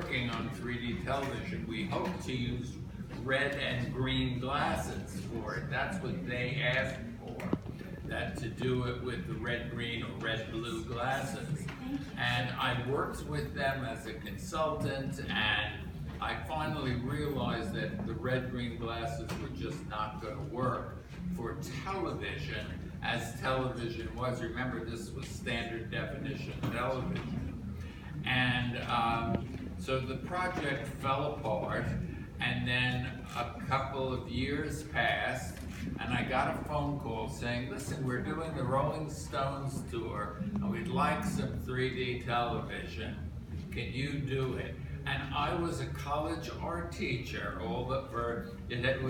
working on 3D television, we hope to use red and green glasses for it. That's what they asked for, that to do it with the red-green or red-blue glasses. And I worked with them as a consultant, and I finally realized that the red-green glasses were just not going to work for television, as television was. Remember, this was standard definition television. And so the project fell apart, and then a couple of years passed, and I got a phone call saying, listen, we're doing the Rolling Stones tour, and we'd like some 3D television. Can you do it? And I was a college art teacher, it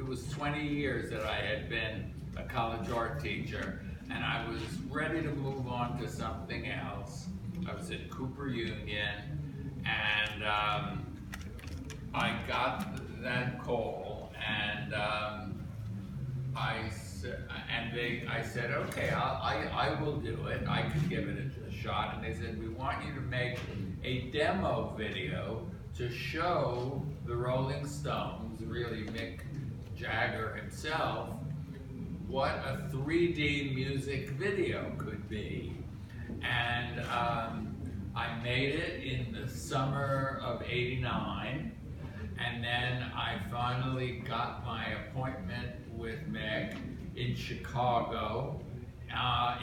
was 20 years that I had been a college art teacher, and I was ready to move on to something else. I was at Cooper Union, and I got that call, and I said, okay, I will do it. I could give it a shot. And they said, we want you to make a demo video to show the Rolling Stones, really Mick Jagger himself, what a 3D music video could be. And I made it in the summer of '89, and then I finally got my appointment with Mick in Chicago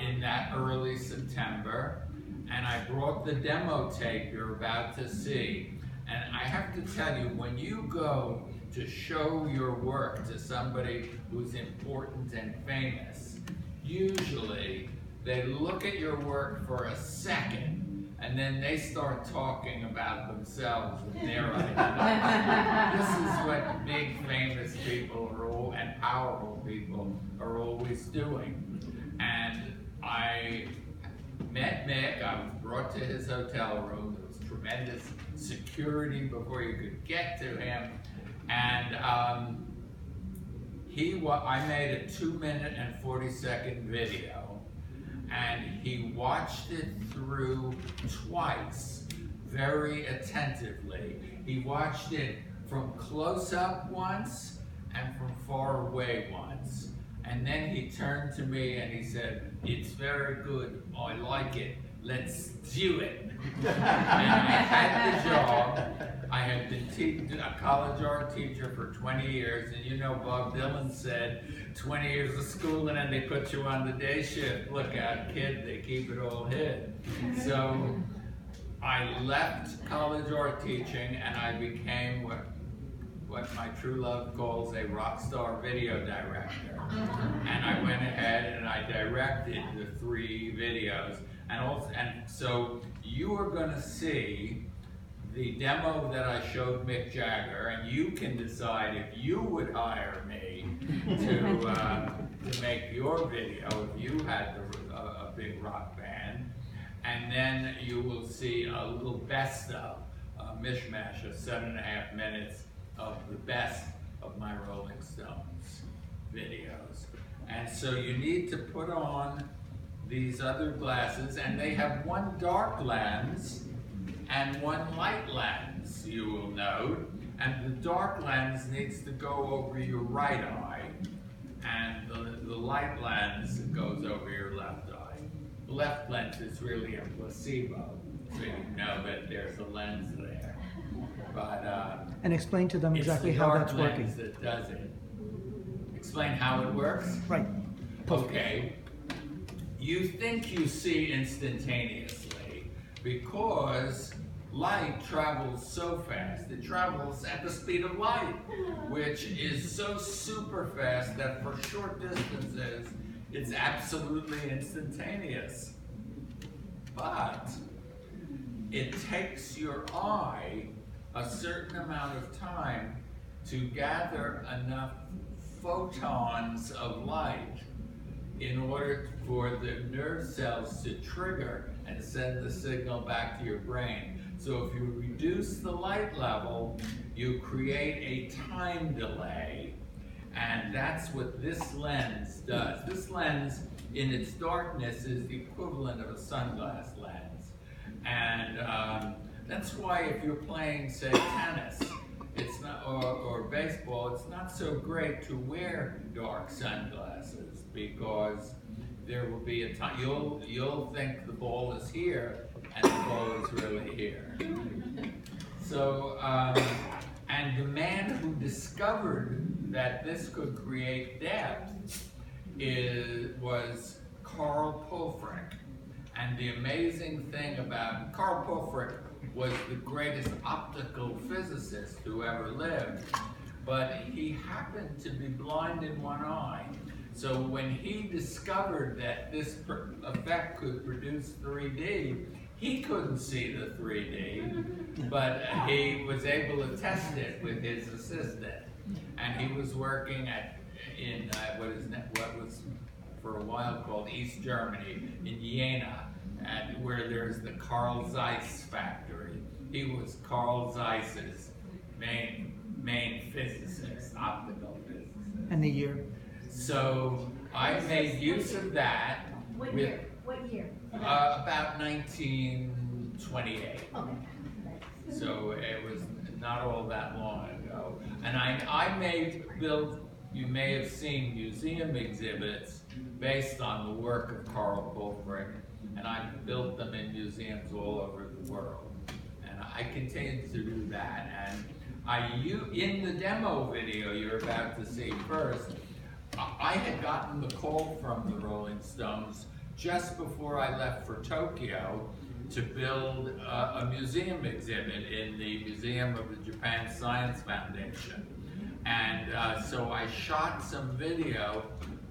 in that early September, and I brought the demo tape you're about to see. And I have to tell you, when you go to show your work to somebody who's important and famous, usually they look at your work for a second, and then they start talking about themselves and their ideas. This is what big famous people and powerful people are always doing. And I met Mick. I was brought to his hotel room. There was tremendous security before you could get to him. And I made a 2-minute and 40-second video, and he watched it through twice, very attentively. He watched it from close up once and from far away once. And then he turned to me and he said, it's very good, I like it, let's do it. And I had the job. I had been a college art teacher for 20 years, and you know Bob Dylan said, 20 years of school and then they put you on the day shift. Look out, kid, they keep it all hid. So I left college art teaching, and I became what my true love calls a rock star video director. And I went ahead and I directed the 3 videos. And so you are going to see the demo that I showed Mick Jagger, and you can decide if you would hire me to make your video if you had a big rock band. And then you will see a little best of, a mishmash of 7.5 minutes of the best of my Rolling Stones videos. And so you need to put on these other glasses, and they have one dark lens and one light lens, you will note. And the dark lens needs to go over your right eye, and the light lens goes over your left eye. The left lens is really a placebo, so you know that there's a lens there. But and explain to them exactly how that's working. It's the dark lens that does it. Explain how it works? Right. Okay. You think you see instantaneously because light travels so fast. It travels at the speed of light, which is so super fast that for short distances, it's absolutely instantaneous. But it takes your eye a certain amount of time to gather enough photons of light in order for the nerve cells to trigger and send the signal back to your brain. So if you reduce the light level, you create a time delay. And that's what this lens does. This lens, in its darkness, is the equivalent of a sunglass lens. And That's why if you're playing, say, tennis, it's not, or baseball, it's not so great to wear dark sunglasses because there will be a time you'll think the ball is here and the ball is really here. So, and the man who discovered that this could create depth was Carl Pofrick. And the amazing thing about Carl Pofrick was the greatest optical physicist who ever lived, but he happened to be blind in one eye. So when he discovered that this effect could produce 3D, he couldn't see the 3D, but he was able to test it with his assistant. And he was working in what was for a while called East Germany, in Jena, and where there's the Carl Zeiss factory. He was Carl Zeiss's main physicist, optical physicist. And the year? So I made use of that. What year? What year? About 1928. Okay. So it was not all that long ago. And I may build, you may have seen museum exhibits based on the work of Carl Pofrick, and I've built them in museums all over the world. And I continue to do that. And in the demo video you're about to see first, I had gotten the call from the Rolling Stones just before I left for Tokyo to build a museum exhibit in the Museum of the Japan Science Foundation. And so I shot some video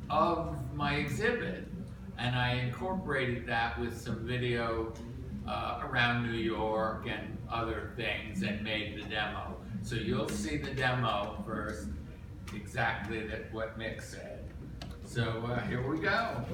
of my exhibit, and I incorporated that with some video around New York and other things and made the demo. So you'll see the demo first, exactly what Mick said. So here we go.